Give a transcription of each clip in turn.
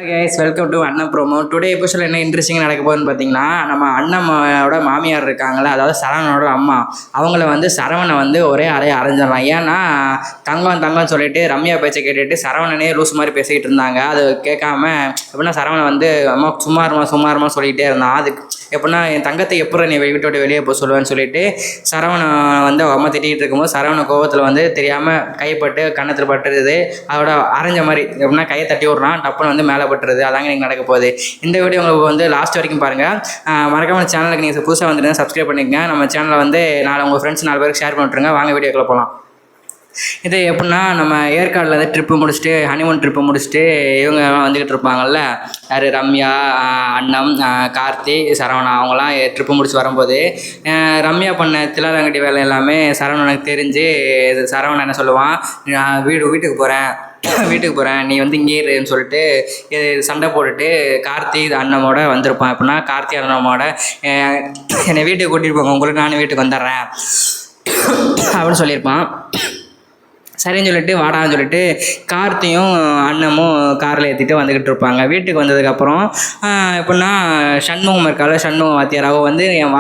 Guys welcome to அண்ணன் promo. Today episode என்ன interesting நடக்க போகுதுன்னு பார்த்தீங்கன்னா, நம்ம அண்ணனோட மாமியார் இருக்காங்களே, அதாவது சரவணனோட அம்மா, அவங்கள வந்து சரவணை வந்து ஒரே அரைஞ்சிடலாம். ஏன்னா தங்கம் சொல்லிட்டு ரம்யா பேச்சை கேட்டுட்டு சரவணனே லூஸ் மாதிரி பேசிக்கிட்டு இருந்தாங்க. அது கேட்காம எப்படின்னா சரவணை வந்து அம்மா சும்மாருமா சொல்லிக்கிட்டே இருந்தான். அதுக்கு எப்படின்னா என் தங்கத்தை எப்படி நீ வீட்டை விட்டு வெளியே போக சொல்லுவேன்னு சொல்லிட்டு சரவணை வந்து அம்மா திட்டிகிட்டு இருக்கும்போது சரவண கோபத்தில் வந்து தெரியாமல் கைப்பட்டு கன்னத்தில் பட்டுருது. அதோட அரைஞ்ச மாதிரி எப்படின்னா கையை தட்டி விட்றான், டப்புன்னு வந்து மேலே பட்டுருது. அதாங்க நீங்கள் நடக்க போகுது. இந்த வீடியோ உங்களுக்கு வந்து லாஸ்ட் வரைக்கும் பாருங்கள். மறக்காம சேனலுக்கு நீங்கள் புதுசாக வந்துட்டு சப்ஸ்கிரைப் பண்ணிக்கங்க. நம்ம சேனலை வந்து உங்கள் ஃப்ரெண்ட்ஸ் 4 பேருக்கு ஷேர் பண்ணிட்டுருங்க. வாங்க வீடியோக்குள்ளே போகலாம். இது எப்படின்னா நம்ம ஏற்காடில் வந்து ட்ரிப்பு முடிச்சுட்டு ஹனிமூன் ட்ரிப்பு முடிச்சுட்டு இவங்க வந்துக்கிட்டு இருப்பாங்கள்ல, யார் ரம்யா, அண்ணம், கார்த்தி, சரவணா, அவங்களாம் ட்ரிப்பு முடிச்சு வரும்போது ரம்யா பண்ண தில்லாலங்கட்டி வேலை எல்லாமே சரவணனுக்கு தெரிஞ்சு சரவணன் என்ன சொல்லுவான், நான் வீட்டுக்கு போகிறேன் நீ வந்து இங்கே இருன்னு சொல்லிட்டு சண்டை போட்டுட்டு கார்த்தி அண்ணனோட வந்திருப்பான். எப்படின்னா கார்த்தி அண்ணனோட என்னை வீட்டுக்கு கூட்டிகிட்டு போங்க, உங்களுக்கு நானும் வீட்டுக்கு வந்துடுறேன் அப்படின்னு சொல்லியிருப்பான். சரின்னு சொல்லிட்டு வாடான்னு சொல்லிட்டு கார்த்தியும் அண்ணமும் காரில் ஏற்றிட்டு வந்துக்கிட்டு இருப்பாங்க. வீட்டுக்கு வந்ததுக்கப்புறம் எப்படின்னா சண்முகம் இருக்கால, சண்முகம் வாத்தியார், அவள் வந்து என்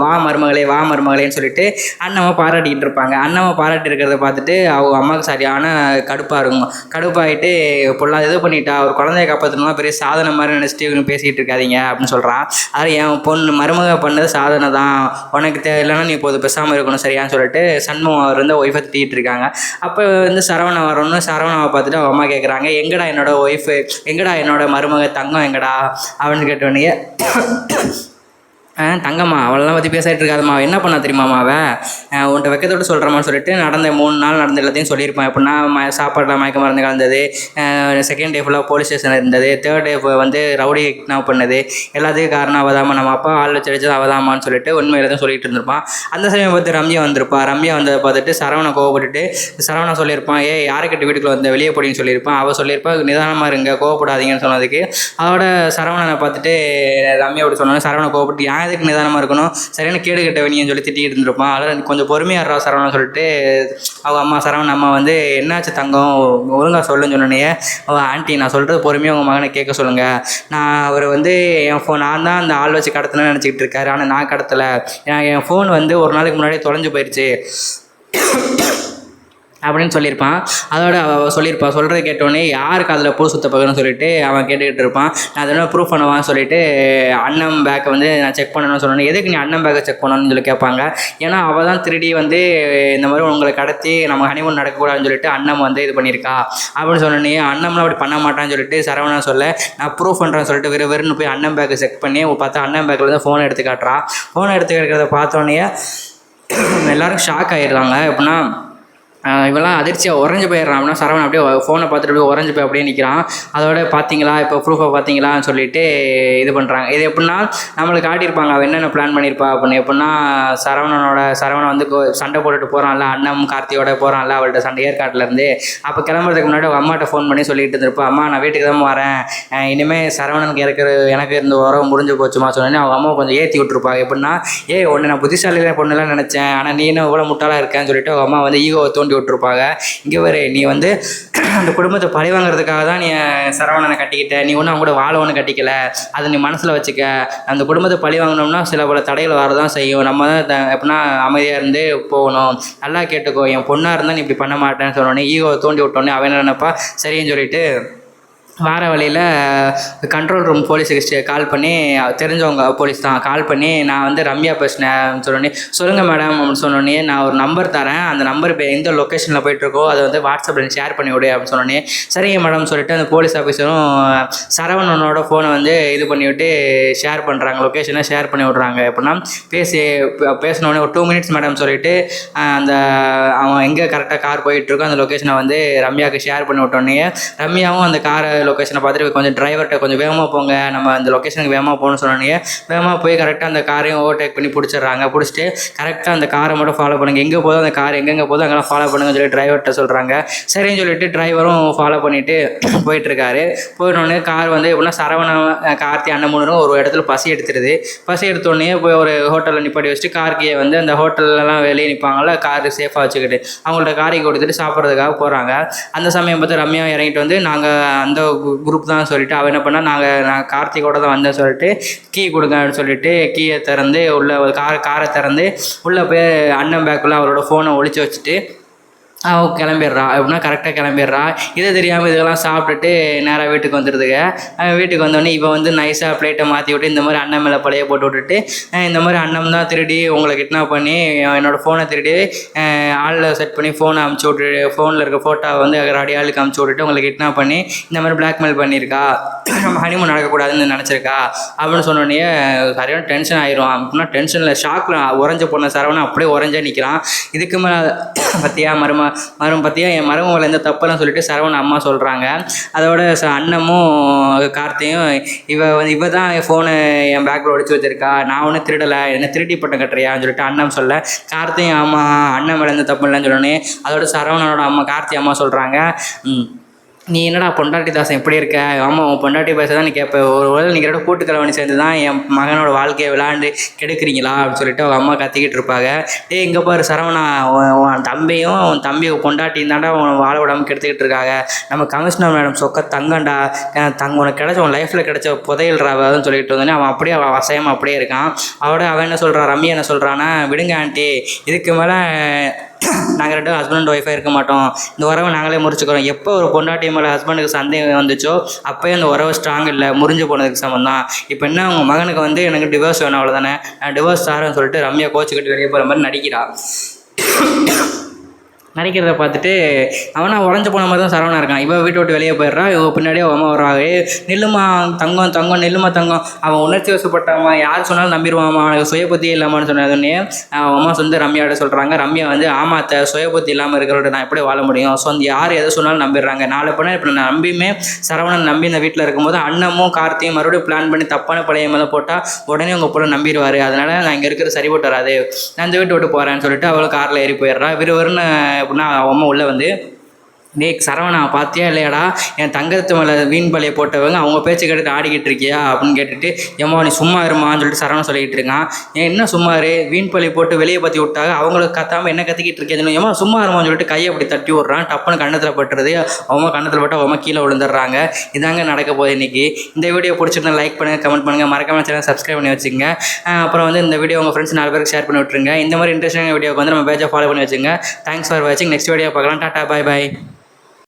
வா மருமகளேன்னு சொல்லிட்டு அண்ணம்மா பாராட்டிக்கிட்டு இருப்பாங்க. அண்ணம்மா பாராட்டி இருக்கிறத பார்த்துட்டு அவங்க அம்மாவுக்கு சரியான கடுப்பாக இருக்கும். கடுப்பாகிட்டு இப்போலாம் இது பண்ணிட்டா, ஒரு குழந்தைய காப்பாற்றணும்னா பெரிய சாதனை மாதிரி நினச்சிட்டு இவங்க பேசிக்கிட்டு இருக்காதீங்க அப்படின்னு சொல்கிறான். அது என் மருமக பண்ணது சாதனை தான், உனக்கு இல்லைன்னா நீ இப்போது பேசாமல் இருக்கணும் சரியான்னு சொல்லிட்டு சண்முகம் அவர் வந்து ஒய்ஃபை திட்டிகிட்டு இருக்காங்க. அப்போ வந்து சரவணா வரணும்னு சரவணாவை பார்த்துட்டு அவங்க அம்மா கேட்குறாங்க, எங்கடா என்னோட ஒய்ஃபு, எங்கடா என்னோட மருமக தங்கம் எங்கடா அப்படின்னு கேட்டோன்னே, தங்கம்மா அவளெல்லாம் பற்றி பேசிகிட்டு இருக்காதம்மா, என்ன பண்ணா தெரியுமாம்மா அவன் உன்ட்ட வெக்கத்தோடு சொல்கிறமான்னு சொல்லிட்டு நடந்த 3 நாள் நடந்த எல்லாத்தையும் சொல்லியிருப்பான். எப்படின்னா சாப்பாட்டில் மயக்க மருந்து கலந்தது, செகண்ட் டே ஃபுல்லாக போலீஸ் ஸ்டேஷன் இருந்தது, தேர்ட் டே வந்து ரவுடி கிட்னாப் பண்ணது, எல்லாத்துக்கும் காரணம் அவதாமா, நம்ம அப்பா ஆள் வச்சு அடிச்சது அவதாமான்னு சொல்லிட்டு உண்மையில தான் சொல்லிட்டு இருந்திருப்பான். அந்த சமயம் பார்த்து ரம்யா வந்ததை பார்த்துட்டு சரவணை கோவப்பட்டுட்டு சரவணா சொல்லியிருப்பான், யாருக்கிட்ட வீட்டுக்குள்ள வந்து வெளியே போடின்னு சொல்லியிருப்பான். அவள் சொல்லியிருப்பா நிதானமாக இருங்க, கோவப்படாதீங்கன்னு சொன்னதுக்கு அதோட சரவணனை பார்த்துட்டு ரம்யா அப்படி சொன்னாலும் சரவணை கோவப்பட்டு எதுக்கு நிதானமாக இருக்கணும், சரியான கேடு கட்டவனின்னு சொல்லி திட்டிகிட்டு இருந்திருப்பான். அதில் கொஞ்சம் பொறுமையாடுறா சரவணன் சொல்லிட்டு அவங்க அம்மா சரவணன் அம்மா வந்து என்னாச்சு தங்கம் ஒழுங்காக சொல்லுன்னு சொன்னே, ஆண்டி நான் சொல்கிறது பொறுமையாக உங்கள் மகனை கேட்க சொல்லுங்கள், அவர் வந்து நான் தான் அந்த ஆள் வச்சு கடத்தினேன்னு நினச்சிக்கிட்டு இருக்காரு, ஆனால் நான் கடத்தலை, என் ஃபோன் வந்து ஒரு நாளைக்கு முன்னாடியே தொலைஞ்சு போயிடுச்சு அப்படின்னு சொல்லியிருப்பான். அதோட சொல்கிறத கேட்டோடனே யாருக்கு அதில் பூ சுத்த பக்கம்னு சொல்லிட்டு அவன் கேட்டுக்கிட்டு இருப்பான். நான் அதெல்லாம் ப்ரூஃப் பண்ணுவான்னு சொல்லிட்டு அண்ணன் பேக்கை வந்து நான் செக் பண்ணணும்னு சொன்னேன். எதுக்கு நீ அண்ணன் பேக்கை செக் பண்ணணும்னு சொல்லி கேட்பாங்க. ஏன்னா அவள் தான் திருடி வந்து இந்த மாதிரி உங்களை கடத்தி நம்ம ஹனிமூன் நடக்கக்கூடாதுன்னு சொல்லிட்டு அண்ணன் வந்து இது பண்ணியிருக்கா அப்படின்னு சொன்னோன்னே, அண்ணம்லாம் அப்படி பண்ண மாட்டான்னு சொல்லிட்டு சரவணா சொல்ல, நான் ப்ரூஃப் பண்ணுறேன்னு சொல்லிட்டு வெறுன்னு போய் அண்ணன் பேக்கை செக் பண்ணி பார்த்தா அண்ணன் பேக்கில் வந்து ஃபோனை எடுத்து காட்டுறான். ஃபோனை எடுத்து காட்டுறத பார்த்தோன்னே எல்லோரும் ஷாக் ஆகிடுறாங்க. எப்படின்னா இவெல்லாம் அதிர்ச்சியாக உறைஞ்சி போயிடுறான். அப்படின்னா சரவணன் அப்படியே ஃபோனை பார்த்துட்டு அப்படியே உறைஞ்சி போய் அப்படியே நிற்கிறான். அதோட பார்த்தீங்களா இப்போ ப்ரூஃபை பார்த்தீங்களான்னு சொல்லிட்டு இது பண்ணுறாங்க. இது எப்படின்னா நம்மளுக்கு காட்டியிருப்பாங்க அவள் என்னென்ன பிளான் பண்ணியிருப்பா அப்படின்னு. எப்படின்னா சரவணன் வந்து சண்டை போட்டுட்டு போகிறான்ல, அண்ணன் கார்த்தியோட போகிறான்ல அவள்கிட்ட சண்டை ஏற்காட்டிலேருந்து. அப்போ கிளம்புறதுக்கு முன்னாடி அவங்க அம்மாட்ட ஃபோன் பண்ணி சொல்லிட்டு இருந்திருப்பா, அம்மா நான் வீட்டுக்கு தான் வரேன், இனிமேல் சரவணனுக்கு எனக்கு இருந்த உறவு முடிஞ்சு போச்சுமா சொன்னோன்னே அவங்க அம்மா கொஞ்சம் ஏற்றி விட்டுருப்பாங்க. எப்படின்னா ஒன்று நான் புத்திசாலியில் பொண்ணுலாம் நினச்சேன், ஆனால் நீ என்ன இவ்வளோ முட்டாளாக இருக்கேன்னு சொல்லிட்டு அவங்க அம்மா வந்து ஈகோவை தோண்டி விட்டுருப்பாங்க. இங்கே வர நீ வந்து அந்த குடும்பத்தை பழி வாங்குறதுக்காக தான் நீ சரவணனை கட்டிக்கிட்ட, நீ ஒன்றும் அவங்க கூட வாழ ஒன்று கட்டிக்கல, அதை நீ மனசில் வச்சுக்க. அந்த குடும்பத்தை பழி வாங்கினோம்னா சில பல தடைகள் வரதான் செய்யும், நம்ம தான் எப்படின்னா அமைதியாக இருந்து போகணும், நல்லா கேட்டுக்கோ, என் பொண்ணாக இருந்தால் நீ இப்படி பண்ண மாட்டேன்னு சொன்னோடனே ஈகோவை தோண்டி விட்டோன்னே அவன் என்ன நினைப்பா, சரின்னு சொல்லிட்டு வார வழியில் கண்ட்ரோல் ரூம் போலீஸுக்கு கால் பண்ணி, தெரிஞ்சவங்க போலீஸ் தான், கால் பண்ணி நான் வந்து ரம்யா பேசினேன் சொன்னோன்னே, சொல்லுங்கள் மேடம் அப்படின்னு சொன்னோன்னே, நான் ஒரு நம்பர் தரேன், அந்த நம்பர் இப்போ எந்த லொக்கேஷனில் போயிட்டுருக்கோ அதை வந்து வாட்ஸ்அப்பில் ஷேர் பண்ணி விடு அப்படின்னு சொன்னோன்னே, சரிங்க மேடம் சொல்லிட்டு அந்த போலீஸ் ஆஃபீஸரும் சரவணனோட ஃபோனை வந்து இது பண்ணிவிட்டு ஷேர் பண்ணுறாங்க, லொக்கேஷனை ஷேர் பண்ணி விட்றாங்க. எப்படின்னா பேசினோடனே ஒரு 2 மினிட்ஸ் மேடம் சொல்லிவிட்டு அந்த அவன் எங்கே கரெக்டாக கார் போயிட்டுருக்கோ அந்த லொக்கேஷனை வந்து ரம்யாவுக்கு ஷேர் பண்ணி விட்டோன்னே, ரம்யாவும் அந்த காரை லொக்கேஷனை பார்த்துட்டு கொஞ்சம் டிரைவர்கிட்ட கொஞ்சம் வேகமாக போங்க, நம்ம அந்த லொக்கேஷனுக்கு வேகமாக போகணும்னு சொன்னோன்னே வேகமாக போய் கரெக்டாக அந்த காரையும் ஓவர்டேக் பண்ணி பிடிச்சிடுறாங்க. பிடிச்சிட்டு கரெக்டாக அந்த காரை மட்டும் ஃபாலோ பண்ணுங்கள், எங்கே போதும் அந்த கார் எங்கெங்கே போதும் அங்கெல்லாம் ஃபாலோ பண்ணுங்கன்னு சொல்லி டிரைவர்கிட்ட சொல்கிறாங்க. சரின்னு சொல்லிட்டு டிரைவரும் ஃபாலோ பண்ணிவிட்டு போயிட்டுருக்காரு. போயிட்டோடனே கார் வந்து எப்படின்னா சரவணன் கார்த்தி அண்ணன் ஒரு இடத்துல பசி எடுத்தோடனே போய் ஒரு ஹோட்டலில் நிப்பாட்டி வச்சுட்டு கார்கியை வந்து அந்த ஹோட்டல்லாம் வெளியே நிற்பாங்கள்ல, கார் சேஃபாக வச்சுக்கிட்டு அவங்கள்ட்ட காரை கொடுத்துட்டு சாப்பிட்றதுக்காக போகிறாங்க. அந்த சமயம் பார்த்து ரம்யா இறங்கிட்டு வந்து நாங்கள் அந்த குரூப் தான் சொல்லிட்டு அவன் என்ன பண்ணால் நான் கார்த்திகோட தான் வந்தேன் சொல்லிட்டு கீ கொடுங்க அப்படின்னு சொல்லிட்டு கீயை திறந்து உள்ளே காரை திறந்து உள்ளே போய் அண்ணன் பேக்குள்ளே அவரோட ஃபோனை ஒளிச்சு வச்சுட்டு அவள் கிளம்பிடுறா. அப்படின்னா கரெக்டாக கிளம்பிடுறா. இதை தெரியாமல் இதெல்லாம் சாப்பிட்டுட்டு நேராக வீட்டுக்கு வந்துடுதுங்க. வீட்டுக்கு வந்தோடனே இவன் வந்து நைஸாக பிளேட்டை மாற்றி விட்டு இந்த மாதிரி அண்ணன் மேலே பழைய போட்டு விட்டுட்டு இந்த மாதிரி அண்ணன் தான் திருடி உங்களை கிட்னாப் பண்ணி என்னோடய ஃபோனை திருடி ஆளில் செட் பண்ணி ஃபோனை அமுச்சு விட்டு ஃபோனில் இருக்க ஃபோட்டோவை வந்து அடியாளுக்கு அமுச்சு விட்டுட்டு உங்களை கிட்னாப் பண்ணி இந்த மாதிரி பிளாக்மெயில் பண்ணியிருக்கா, நம்ம ஹனிமூன் நடக்கக்கூடாதுன்னு நினச்சிருக்கா அப்படின்னு சொன்னோடனே சரியான டென்ஷன் ஆயிரும். அப்படின்னா டென்ஷனில் ஷாக்கில் உறைஞ்ச பொண்ண சரவணன் அப்படியே உறைஞ்சே நிற்கிறான். இதுக்கு மேலே பற்றியா பற்றியா என் மருமகளை எந்த தப்பெல்லாம் சொல்லிட்டு சரவணன் அம்மா சொல்கிறாங்க. அதோட அண்ணமும் கார்த்தியும் இவ தான் என் ஃபோனை என் பேக்கில் ஒழிச்சு வச்சிருக்கா, நான் ஒன்றும் திருடலை, என்ன திருட்டி பட்டம் கட்டுறியான்னு சொல்லிட்டு அண்ணன் சொல்ல கார்த்தியும் ஆமாம் அண்ணன் மேலே எந்த தப்பு இல்லைன்னு சொல்லணுன்னே அதோட சரவணனோட அம்மா கார்த்தி அம்மா சொல்கிறாங்க, நீ என்னடா பொண்டாட்டி தாசன் இப்படி இருக்க, ஆமாம் உன் பொண்டாட்டி பேச தான் நீ கேட்ப, ஒரு வேளை நீங்கள் கூட்டுக்கிழவனி சேர்ந்து தான் என் மகனோட வாழ்க்கையை விளையாண்டு கெடுக்கிறீங்களா அப்படின்னு சொல்லிட்டு அவங்க அம்மா கத்திக்கிட்டு இருப்பாங்க. இங்கே பாரு சரவணா, உன் தம்பியும் உன் தம்பி பொண்டாட்டியும் தாண்டா உன் வாழ விடாமல் கெடுத்துக்கிட்டு இருக்காங்க, நம்ம கமிஷனர் மேடம் சொக்க தங்கண்டா உனக்கு கிடைச்ச உன் லைஃப்பில் கிடைச்ச புதையல்றாவதுன்னு சொல்லிட்டு வந்தோடனே அவன் அப்படியே வசயமாக அப்படியே இருக்கான். அவன் என்ன சொல்கிறான், ரம்யா என்ன சொல்கிறான்னா, விடுங்க ஆண்டி, இதுக்கு மேலே நாங்கள் 2 ஹஸ்பண்ட் அண்ட் ஒய்ஃபாக இருக்க மாட்டோம், இந்த உறவை நாங்களே முறிச்சுக்கிறோம். எப்போ ஒரு பொண்டாட்டி மேலே ஹஸ்பண்டுக்கு சந்தேகம் வந்துச்சோ அப்போயே அந்த உறவை ஸ்ட்ராங் இல்லை, முறிஞ்சு போனதுக்கு சமம் தான். இப்போ என்ன உங்கள் மகனுக்கு வந்து எனக்கு டிவோர்ஸ் வேணும் அவ்வளோதானே, நான் டிவோர்ஸ் தரேன்னு சொல்லிட்டு ரம்யா கோச்சுக்கிட்டு வெளியே போகிற மாதிரி நடிக்கிறான். நடிக்கிறத பார்த்துட்டு அவனா உடஞ்சி போன மாதிரி தான் சரவணா இருக்கான். இவன் வீட்டை விட்டு வெளியே போயிடுறான். இவன் பின்னாடியே அம்மா வர்றாங்க, நில்லுமா தங்கம் நில்லுமா தங்கம், அவன் உணர்ச்சி வசப்பட்டாமா, யார் சொன்னாலும் நம்பிடுவாமா, அவனுக்கு சுய புத்தி இல்லாமான்னு சொன்னதுன்னே அம்மா வந்து ரம்யாட்ட சொல்கிறாங்க. ரம்யா வந்து ஆமாத்த சுய புத்தி இல்லாமல் இருக்கிறோட நான் எப்படி வாழ முடியும், ஸோ வந்து யார் எதை சொன்னாலும் நம்பிடுறாங்க. நாளை பண்ண இப்போ நான் நம்பியுமே சரவணன் நம்பி இந்த வீட்டில் இருக்கும்போது அண்ணமும் கார்த்தியும் மறுபடியும் பிளான் பண்ணி தப்பான பழைய மேலே போட்டால் உடனே உங்கள் போல நம்பிடுவார், அதனால் நான் இங்கே இருக்கிற சரிபட்டு வராது, நான் இந்த வீட்டை விட்டு போகிறேன்னு சொல்லிட்டு அவளை காரில் ஏறி போயிடுறா. விறுவிறுன்னு அப்படின்னா அம்மா உள்ளே வந்து சரவணா பார்த்தியா இல்லையாடா, என் தங்கத்து மேலே வீண் பழைய போட்டவங்க அவங்க பேச்சு கேட்டு ஆடிக்கிட்டு இருக்கியா அப்படின்னு கேட்டுட்டு ஏம்மா நீ சும்மா இருமான்னு சொல்லிட்டு சரவணன் சொல்லிக்கிட்டு இருக்கான். என்ன சும்மா இரு, வீண் பழைய போட்டு வெளியே பற்றி விட்டாங்க, அவங்களுக்கு கத்தாமல் என்ன கத்திக்கிட்டு இருக்கேன், ஏமா சும்மா இருமான்னு சொல்லிட்டு கையை அப்படி தட்டி விட்றான். டப்புன்னு கண்ணத்தில் பட்டுறது, அவங்க கண்ணத்தில் பட்டு அவங்க கீழே விழுந்துடுறாங்க. இதாங்க நடக்க போகுது இன்றைக்கி. இந்த வீடியோ பிடிச்சிருந்தா லைக் பண்ணுங்கள், கமெண்ட் பண்ணுங்கள், மறக்காம சேனல் சப்ஸ்கிரைப் பண்ணி வச்சுங்க. அப்புறம் வந்து இந்த வீடியோ உங்கள் ஃப்ரெண்ட்ஸ் 4 பேருக்கு ஷேர் பண்ணி விட்டுருங்க. இந்த மாதிரி இன்ட்ரெஸ்டிங்கான வீடியோக்கு வந்து நம்ம பேஜை ஃபாலோ பண்ணி வச்சுங்க. தேங்க்ஸ் ஃபார் வாட்சிங். நெக்ஸ்ட் வீடியோ பார்க்கலாம். டாட்டா, பாய் பாய்.